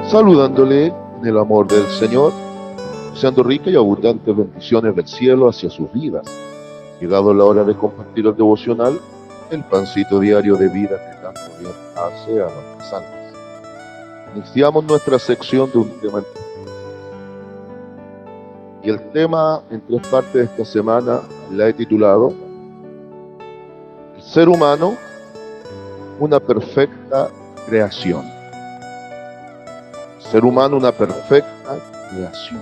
saludándole en el amor del Señor, deseando ricas y abundantes bendiciones del cielo hacia sus vidas. Llegado la hora de compartir el devocional, el pancito diario de vida que tanto bien hace a nuestras almas. Iniciamos nuestra sección de un tema y el tema en 3 partes de esta semana la he titulado El ser humano, una perfecta creación. Ser humano, una perfecta creación.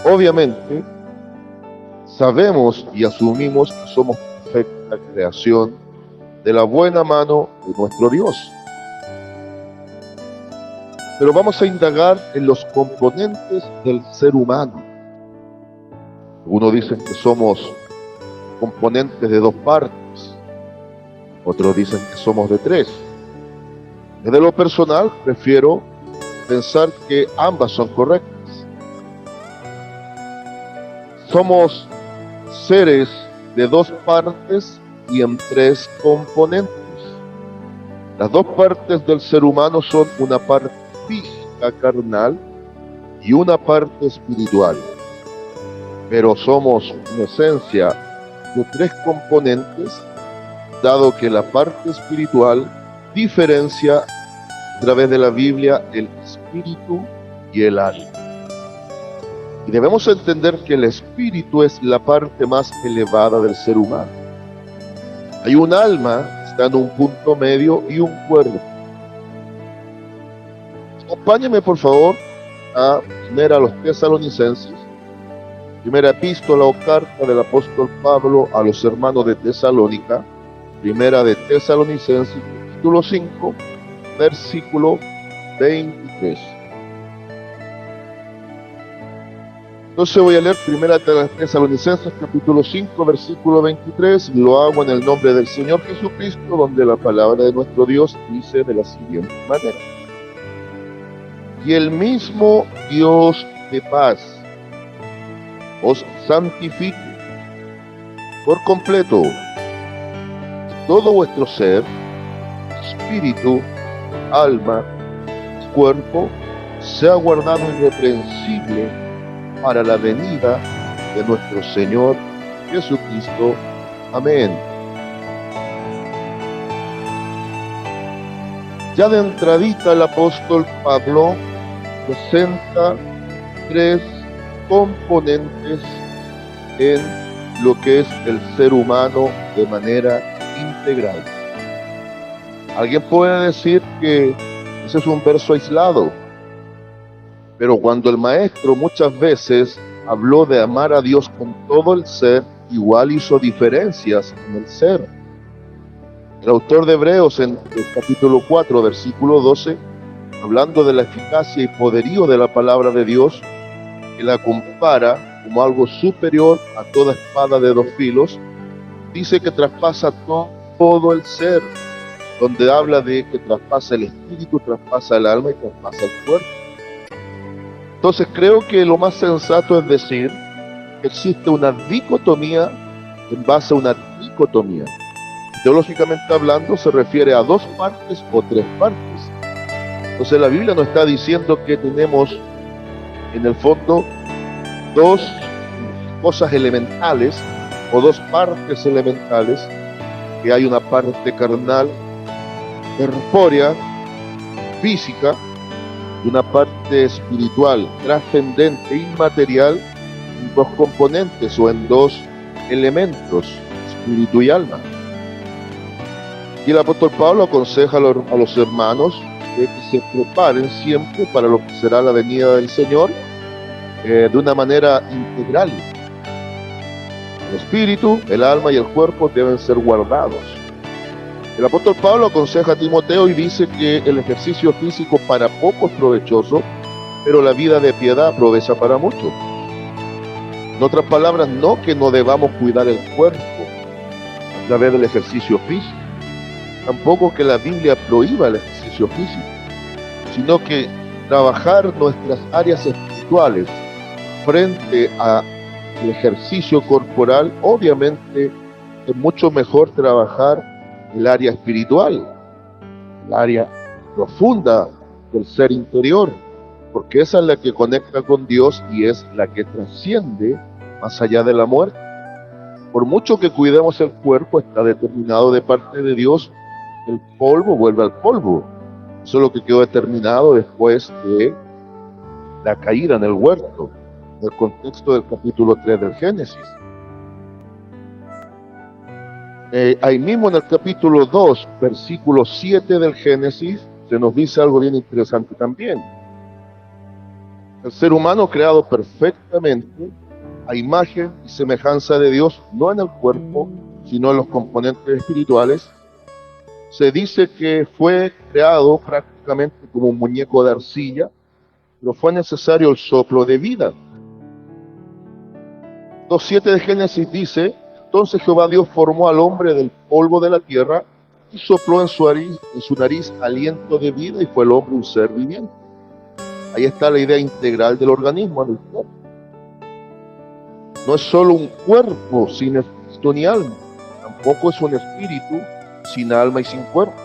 Obviamente, sabemos y asumimos que somos perfecta creación de la buena mano de nuestro Dios. Pero vamos a indagar en los componentes del ser humano. Algunos dicen que somos componentes de 2 partes, otros dicen que somos de 3. Desde lo personal, prefiero pensar que ambas son correctas. Somos seres de 2 partes y en 3 componentes. Las 2 partes del ser humano son una parte física, carnal, y una parte espiritual. Pero somos en esencia de 3 componentes, dado que la parte espiritual diferencia a través de la Biblia el espíritu y el alma. Y debemos entender que el espíritu es la parte más elevada del ser humano. Hay un alma que está en un punto medio y un cuerpo. Acompáñenme por favor a los Tesalonicenses, primera epístola o carta del apóstol Pablo a los hermanos de Tesalónica, primera de Tesalonicenses, capítulo 5, versículo 23. Entonces voy a leer primera de Tesalonicenses, capítulo 5, versículo 23, y lo hago en el nombre del Señor Jesucristo, donde la palabra de nuestro Dios dice de la siguiente manera: y el mismo Dios de paz os santifique por completo, y todo vuestro ser, espíritu, alma y cuerpo sea guardado irreprensible para la venida de nuestro Señor Jesucristo. Amén. Ya de entradita el apóstol Pablo presenta 3 componentes en lo que es el ser humano de manera integral. Alguien puede decir que ese es un verso aislado, pero cuando el maestro muchas veces habló de amar a Dios con todo el ser, igual hizo diferencias en el ser. El autor de Hebreos en el capítulo 4, versículo 12, hablando de la eficacia y poderío de la palabra de Dios, que la compara como algo superior a toda espada de 2 filos, dice que traspasa todo el ser, donde habla de que traspasa el espíritu, traspasa el alma y traspasa el cuerpo. Entonces creo que lo más sensato es decir que existe una dicotomía en base a una tricotomía. Teológicamente hablando, se refiere a 2 partes o 3 partes. Entonces la Biblia nos está diciendo que tenemos en el fondo 2 cosas elementales o 2 partes elementales, que hay una parte carnal, corpórea, física, y una parte espiritual, trascendente, inmaterial, en 2 componentes o en 2 elementos, espíritu y alma. Y el apóstol Pablo aconseja a los hermanos de que se preparen siempre para lo que será la venida del Señor de una manera integral. El espíritu, el alma y el cuerpo deben ser guardados. El apóstol Pablo aconseja a Timoteo y dice que el ejercicio físico para poco es provechoso, pero la vida de piedad aprovecha para mucho. En otras palabras, no que no debamos cuidar el cuerpo a través del ejercicio físico, tampoco que la Biblia prohíba el ejercicio físico, sino que trabajar nuestras áreas espirituales frente al ejercicio corporal, obviamente es mucho mejor trabajar el área espiritual, el área profunda del ser interior, porque esa es la que conecta con Dios y es la que trasciende más allá de la muerte. Por mucho que cuidemos el cuerpo, está determinado de parte de Dios que el polvo vuelve al polvo. Eso es lo que quedó determinado después de la caída en el huerto, en el contexto del capítulo 3 del Génesis. Ahí mismo en el capítulo 2, versículo 7 del Génesis, se nos dice algo bien interesante también. El ser humano creado perfectamente a imagen y semejanza de Dios, no en el cuerpo, sino en los componentes espirituales, se dice que fue creado prácticamente como un muñeco de arcilla, pero fue necesario el soplo de vida. 2.7 de Génesis dice: entonces Jehová Dios formó al hombre del polvo de la tierra y sopló en su nariz aliento de vida, y fue el hombre un ser viviente. Ahí está la idea integral del organismo en el cuerpo. No es solo un cuerpo sin espíritu ni alma, tampoco es un espíritu sin alma y sin cuerpo,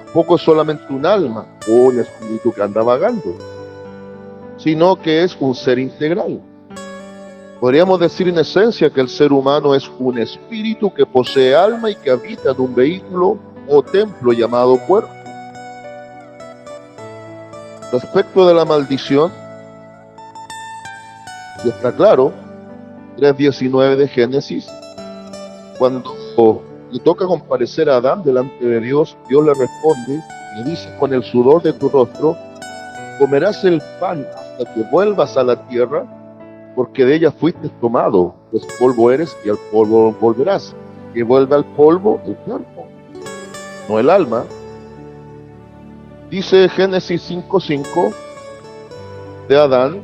tampoco es solamente un alma o un espíritu que anda vagando, sino que es un ser integral. Podríamos decir en esencia que el ser humano es un espíritu que posee alma y que habita en un vehículo o templo llamado cuerpo. Respecto de la maldición, ya está claro, 3.19 de Génesis, cuando le toca comparecer a Adán delante de Dios, Dios le responde, le dice: con el sudor de tu rostro comerás el pan hasta que vuelvas a la tierra, porque de ella fuiste tomado, pues polvo eres y al polvo volverás. Que vuelve al polvo el cuerpo, no el alma. Dice Génesis 5.5 de Adán: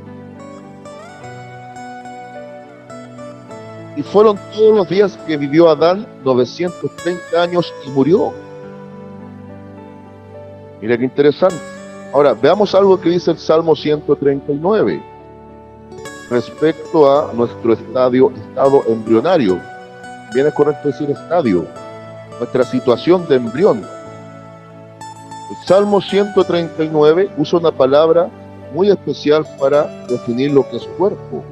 y fueron todos los días que vivió Adán 930 años y murió. Mira qué interesante. Ahora, veamos algo que dice el Salmo 139 respecto a nuestro estado embrionario. Bien es correcto decir estadio, nuestra situación de embrión. El Salmo 139 usa una palabra muy especial para definir lo que es cuerpo.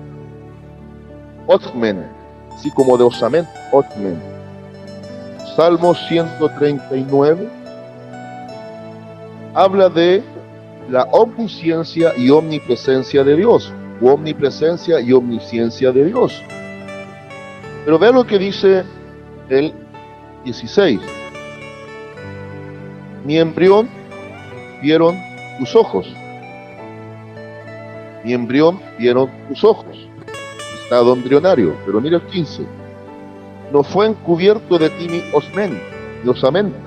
Otmen, así como de osamento, otmen. Salmo 139 habla de la omnisciencia y omnipresencia de Dios, o omnipresencia y omnisciencia de Dios. Pero vean lo que dice el 16. Mi embrión vieron tus ojos. Mi embrión vieron tus ojos. Estado embrionario. Pero mira el 15. No fue encubierto de ti mi osmen, ni osamenta,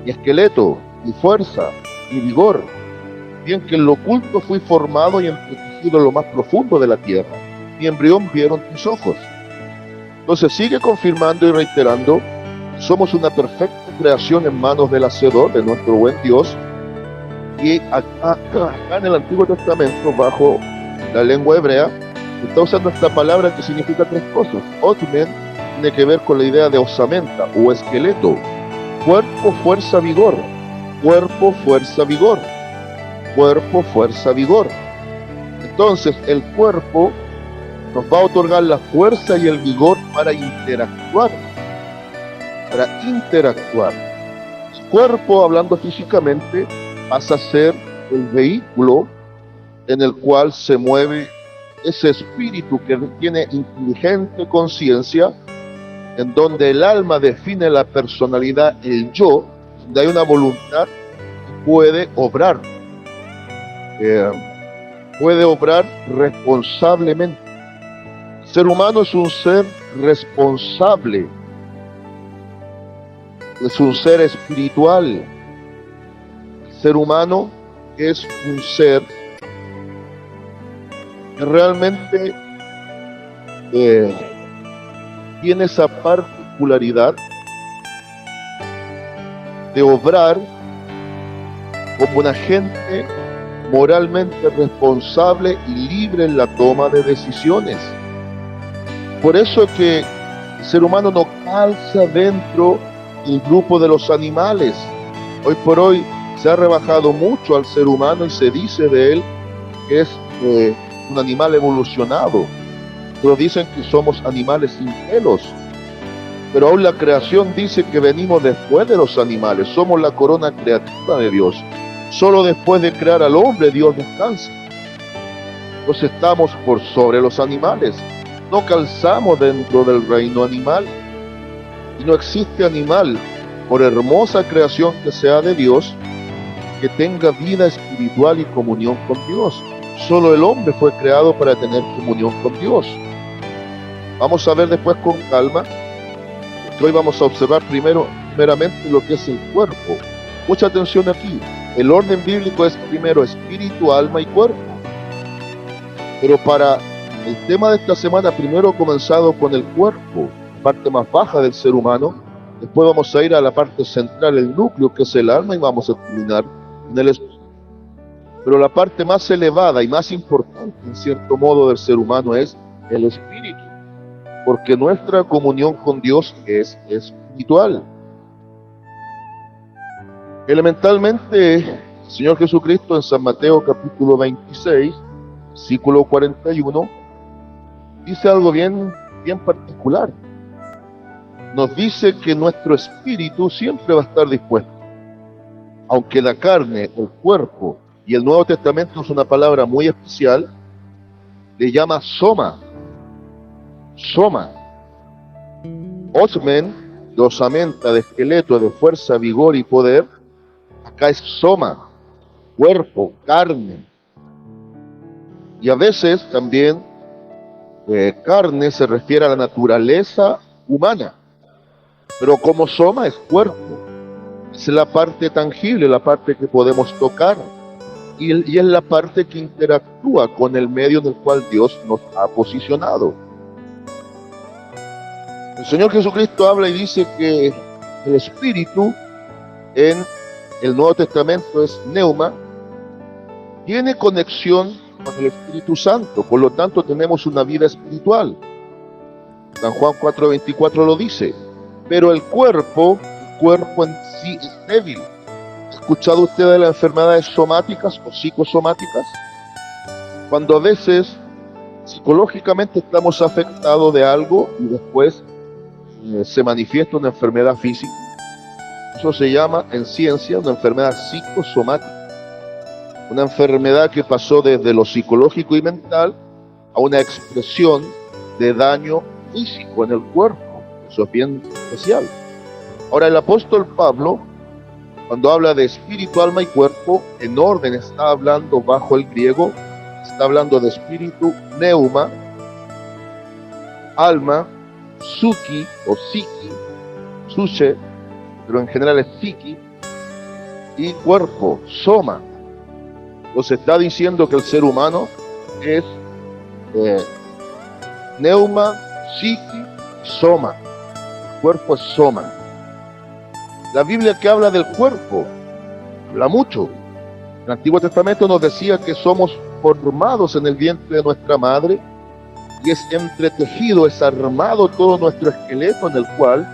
ni esqueleto, ni fuerza, ni vigor. Bien que en lo oculto fui formado y entretejido en lo más profundo de la tierra. Mi embrión vieron tus ojos. Entonces sigue confirmando y reiterando: somos una perfecta creación en manos del Hacedor, de nuestro buen Dios. Y acá en el Antiguo Testamento, bajo la lengua hebrea, está usando esta palabra que significa tres cosas. Otmen tiene que ver con la idea de osamenta o esqueleto. Cuerpo, fuerza, vigor. Cuerpo, fuerza, vigor. Cuerpo, fuerza, vigor. Entonces el cuerpo nos va a otorgar la fuerza y el vigor para interactuar. El cuerpo, hablando físicamente, pasa a ser el vehículo en el cual se mueve ese espíritu que tiene inteligente conciencia, en donde el alma define la personalidad, el yo, donde hay una voluntad que puede obrar responsablemente. El ser humano es un ser responsable, es un ser espiritual. El ser humano es un ser que realmente tiene esa particularidad de obrar como un agente moralmente responsable y libre en la toma de decisiones. Por eso es que el ser humano no calza dentro del grupo de los animales. Hoy por hoy Se ha rebajado mucho al ser humano y se dice de él que es un animal evolucionado. Otros dicen que somos animales sin pelos, pero aún la creación dice que venimos después de los animales, somos la corona creativa de Dios. Solo después de crear al hombre Dios descansa. Entonces estamos por sobre los animales, no calzamos dentro del reino animal. Y no existe animal, por hermosa creación que sea de Dios, que tenga vida espiritual y comunión con Dios. Solo el hombre fue creado para tener comunión con Dios. Vamos a ver después con calma, porque hoy vamos a observar primeramente lo que es el cuerpo. Mucha atención aquí. El orden bíblico es primero espíritu, alma y cuerpo. Pero para el tema de esta semana, primero he comenzado con el cuerpo, parte más baja del ser humano. Después vamos a ir a la parte central, el núcleo, que es el alma, y vamos a terminar en el espíritu. Pero la parte más elevada y más importante, en cierto modo, del ser humano es el espíritu, porque nuestra comunión con Dios es espiritual. Elementalmente, el Señor Jesucristo en San Mateo capítulo 26, versículo 41, dice algo bien particular. Nos dice que nuestro espíritu siempre va a estar dispuesto, aunque la carne, el cuerpo, y el Nuevo Testamento es una palabra muy especial, le llama soma. Soma. Osmen, de osamenta, de esqueleto, de fuerza, vigor y poder. Acá es soma, cuerpo, carne. Y a veces también carne se refiere a la naturaleza humana. Pero como soma es cuerpo. Es la parte tangible, la parte que podemos tocar. Y es la parte que interactúa con el medio en el cual Dios nos ha posicionado. El Señor Jesucristo habla y dice que el Espíritu en el Nuevo Testamento es neuma, tiene conexión con el Espíritu Santo, por lo tanto tenemos una vida espiritual. San Juan 4:24 lo dice, pero el cuerpo en sí es débil. ¿Ha escuchado usted de las enfermedades somáticas o psicosomáticas? Cuando a veces psicológicamente estamos afectados de algo y después se manifiesta una enfermedad física. Eso se llama en ciencia una enfermedad psicosomática. Una enfermedad que pasó desde lo psicológico y mental a una expresión de daño físico en el cuerpo. Eso es bien especial. Ahora el apóstol Pablo, cuando habla de espíritu, alma y cuerpo, en orden está hablando bajo el griego, está hablando de espíritu, neuma, alma, suki o psiqui, suche, pero en general es psiqui, y cuerpo, soma. Entonces está diciendo que el ser humano es neuma, psiqui, soma. El cuerpo es soma. La Biblia que habla del cuerpo, habla mucho. El Antiguo Testamento nos decía que somos formados en el vientre de nuestra madre y es entretejido, es armado todo nuestro esqueleto en el cual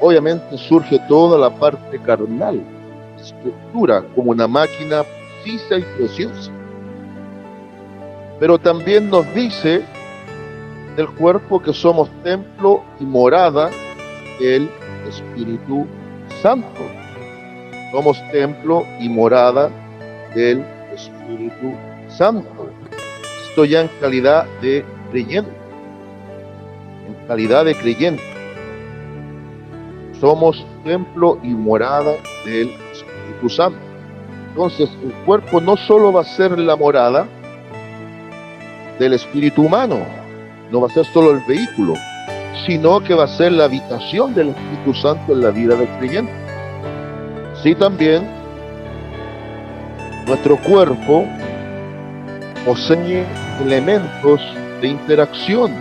obviamente surge toda la parte carnal, estructura como una máquina precisa y preciosa. Pero también nos dice del cuerpo que somos templo y morada del Espíritu Santo. Somos templo y morada del Espíritu Santo. Esto ya en calidad de creyente. En calidad de creyente. Somos templo y morada del Espíritu Santo. Entonces, el cuerpo no solo va a ser la morada del espíritu humano, no va a ser solo el vehículo, sino que va a ser la habitación del Espíritu Santo en la vida del creyente. Sí, también nuestro cuerpo posee elementos de interacción,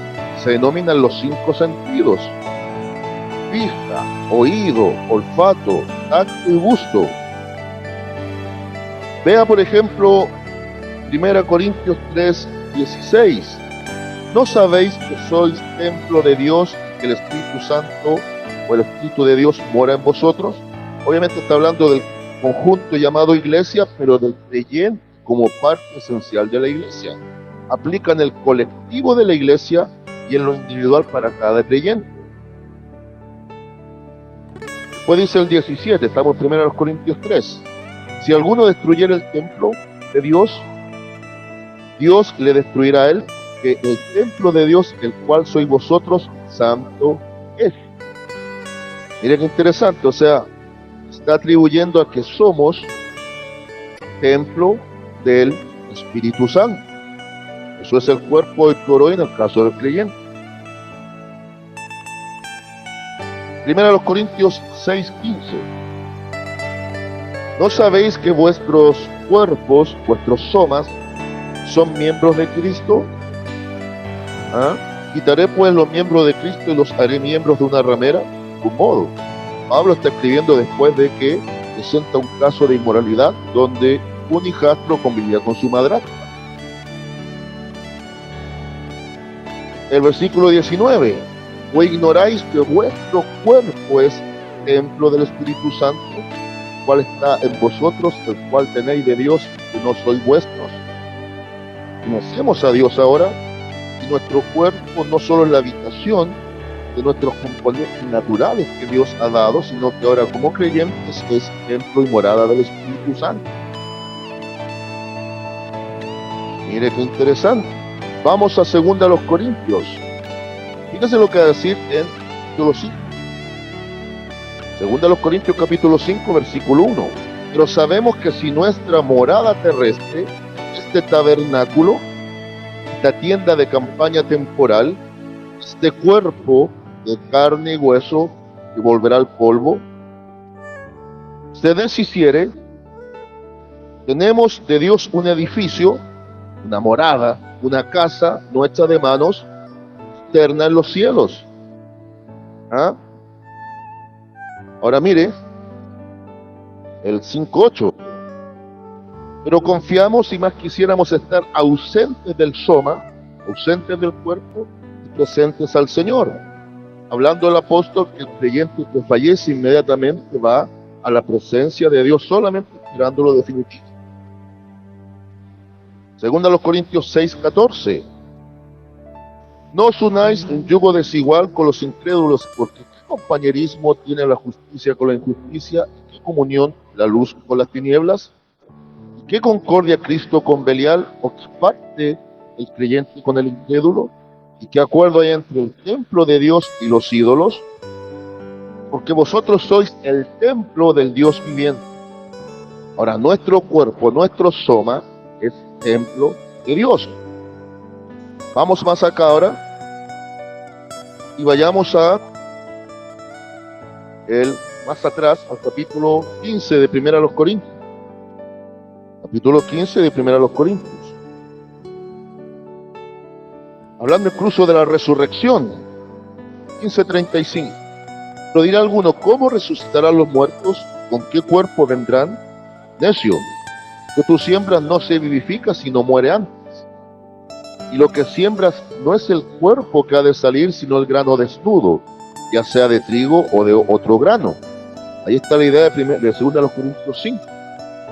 se denominan los 5 sentidos: vista, oído, olfato, tacto y gusto. Vea por ejemplo 1 Corintios 3:16. ¿No sabéis que sois templo de Dios y que el Espíritu Santo o el Espíritu de Dios mora en vosotros? Obviamente está hablando del conjunto llamado iglesia, pero del creyente como parte esencial de la iglesia. Aplica en el colectivo de la iglesia y en lo individual para cada creyente. Después dice el 17, estamos en 1 Corintios 3. Si alguno destruyera el templo de Dios, Dios le destruirá a él, que el templo de Dios, el cual sois vosotros, santo es. Mire qué interesante, o sea, está atribuyendo a que somos templo del Espíritu Santo. Eso es el cuerpo del coro en el caso del creyente. 1 Corintios 6:15. ¿No sabéis que vuestros cuerpos, vuestros somas, son miembros de Cristo? ¿Quitaré pues los miembros de Cristo y los haré miembros de una ramera? De un modo. Pablo está escribiendo después de que presenta un caso de inmoralidad donde un hijastro convivía con su madrastra. El versículo 19. ¿O ignoráis que vuestro cuerpo es templo del Espíritu Santo, el cual está en vosotros, el cual tenéis de Dios, que no sois vuestros? Conocemos a Dios ahora, y nuestro cuerpo no solo es la habitación de nuestros componentes naturales que Dios ha dado, sino que ahora como creyentes es templo y morada del Espíritu Santo. Mire qué interesante. Vamos a 2 Corintios. Fíjense lo que va a decir en capítulo 5. 2 Corintios capítulo 5, versículo 1. Pero sabemos que si nuestra morada terrestre, este tabernáculo, esta tienda de campaña temporal, este cuerpo de carne y hueso que volverá al polvo, se deshiciere, tenemos de Dios un edificio, una morada, una casa no hecha de manos, eterna en los cielos. Ahora mire, el 5:8. Pero confiamos y más quisiéramos estar ausentes del soma, ausentes del cuerpo y presentes al Señor. Hablando el apóstol que el creyente que fallece inmediatamente va a la presencia de Dios solamente esperando lo definitivo. 2 Corintios 6:14. No os unáis en yugo desigual con los incrédulos, porque ¿qué compañerismo tiene la justicia con la injusticia? ¿Y qué comunión la luz con las tinieblas? ¿Y qué concordia Cristo con Belial? ¿O qué parte el creyente con el incrédulo? ¿Y qué acuerdo hay entre el templo de Dios y los ídolos? Porque vosotros sois el templo del Dios viviente. Ahora, nuestro cuerpo, nuestro soma, es templo de Dios. Vamos más acá ahora y vayamos más atrás al capítulo 15 de 1 Corintios. Capítulo 15 de 1 Corintios. Hablando incluso de la resurrección. 15:35. Pero dirá alguno, ¿cómo resucitarán los muertos? ¿Con qué cuerpo vendrán? Necio, que tú siembras no se vivifica, sino muere antes. Y lo que siembras no es el cuerpo que ha de salir, sino el grano desnudo, ya sea de trigo o de otro grano. Ahí está la idea de 2 Corintios 5.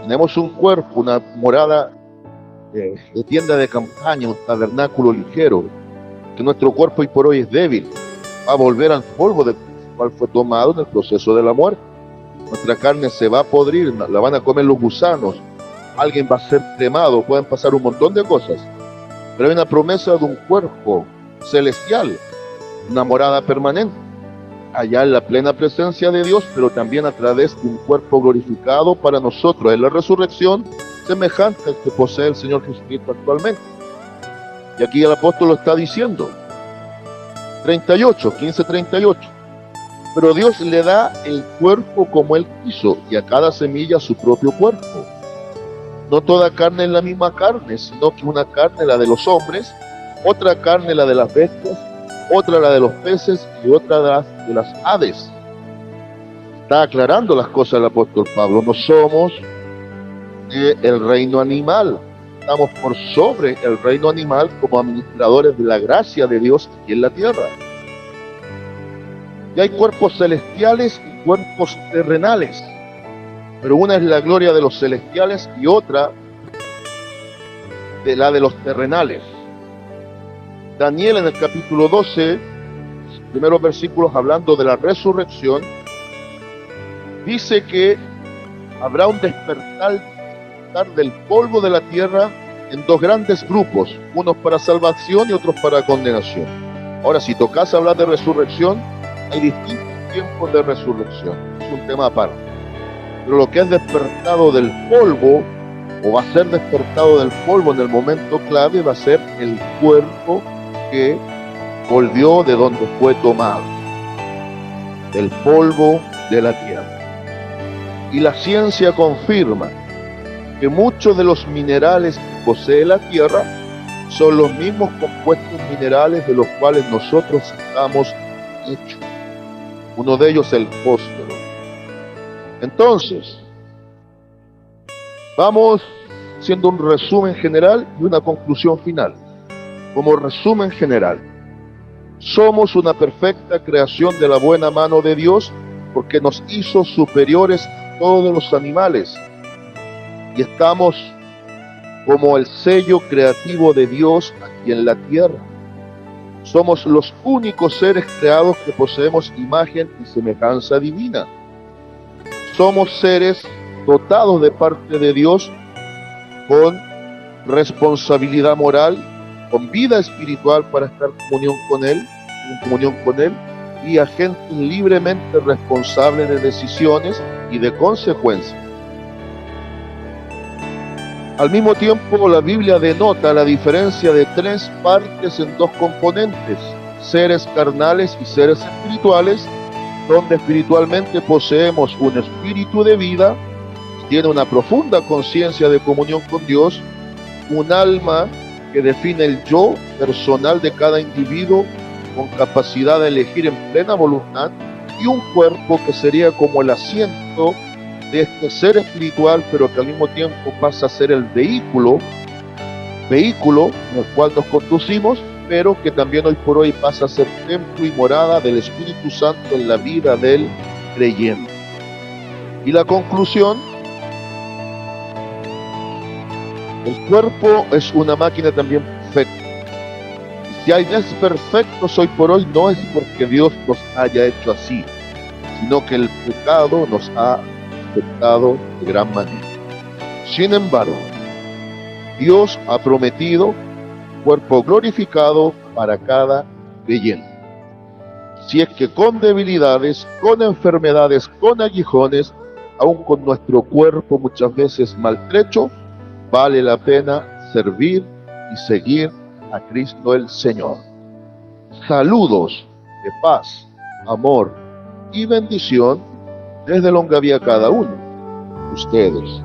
Tenemos un cuerpo, una morada de tienda de campaña, un tabernáculo ligero, que nuestro cuerpo hoy por hoy es débil, va a volver al polvo del cual fue tomado en el proceso de la muerte. Nuestra carne se va a podrir, la van a comer los gusanos, alguien va a ser cremado, pueden pasar un montón de cosas. Pero hay una promesa de un cuerpo celestial, una morada permanente, allá en la plena presencia de Dios, pero también a través de un cuerpo glorificado para nosotros en la resurrección, semejante al que posee el Señor Jesucristo actualmente. Y aquí el apóstol lo está diciendo. 15:38. Pero Dios le da el cuerpo como Él quiso, y a cada semilla su propio cuerpo. No toda carne es la misma carne, sino que una carne la de los hombres, otra carne la de las bestias, otra la de los peces y otra de las aves. Está aclarando las cosas el apóstol Pablo. No somos del reino animal, estamos por sobre el reino animal como administradores de la gracia de Dios aquí en la tierra. Y hay cuerpos celestiales y cuerpos terrenales. pero una es la gloria de los celestiales y otra de la de los terrenales. Daniel en el capítulo 12, primeros versículos hablando de la resurrección, dice que habrá un despertar del polvo de la tierra en dos grandes grupos, unos para salvación y otros para condenación. Ahora, si tocas hablar de resurrección, hay distintos tiempos de resurrección, es un tema aparte. Pero lo que es despertado del polvo, o va a ser despertado del polvo en el momento clave, va a ser el cuerpo que volvió de donde fue tomado, del polvo de la tierra. Y la ciencia confirma que muchos de los minerales que posee la tierra son los mismos compuestos minerales de los cuales nosotros estamos hechos. Uno de ellos es el fósforo. Entonces, vamos haciendo un resumen general y una conclusión final. Como resumen general, somos una perfecta creación de la buena mano de Dios porque nos hizo superiores a todos los animales y estamos como el sello creativo de Dios aquí en la tierra. Somos los únicos seres creados que poseemos imagen y semejanza divina. Somos seres dotados de parte de Dios con responsabilidad moral, con vida espiritual para estar en comunión con Él, y agentes libremente responsables de decisiones y de consecuencias. Al mismo tiempo, la Biblia denota la diferencia de tres partes en dos componentes, seres carnales y seres espirituales, donde espiritualmente poseemos un espíritu de vida, tiene una profunda conciencia de comunión con Dios, un alma que define el yo personal de cada individuo con capacidad de elegir en plena voluntad, y un cuerpo que sería como el asiento de este ser espiritual, pero que al mismo tiempo pasa a ser el vehículo en el cual nos conducimos, pero que también hoy por hoy pasa a ser templo y morada del Espíritu Santo en la vida del creyente. Y la conclusión: el cuerpo es una máquina también perfecta. Y si hay desperfectos hoy por hoy, no es porque Dios nos haya hecho así, sino que el pecado nos ha afectado de gran manera. Sin embargo, Dios ha prometido un cuerpo glorificado para cada creyente. Si es que con debilidades, con enfermedades, con aguijones, aún con nuestro cuerpo muchas veces maltrecho, vale la pena servir y seguir a Cristo el Señor. Saludos de paz, amor y bendición desde Longaví a cada uno de ustedes.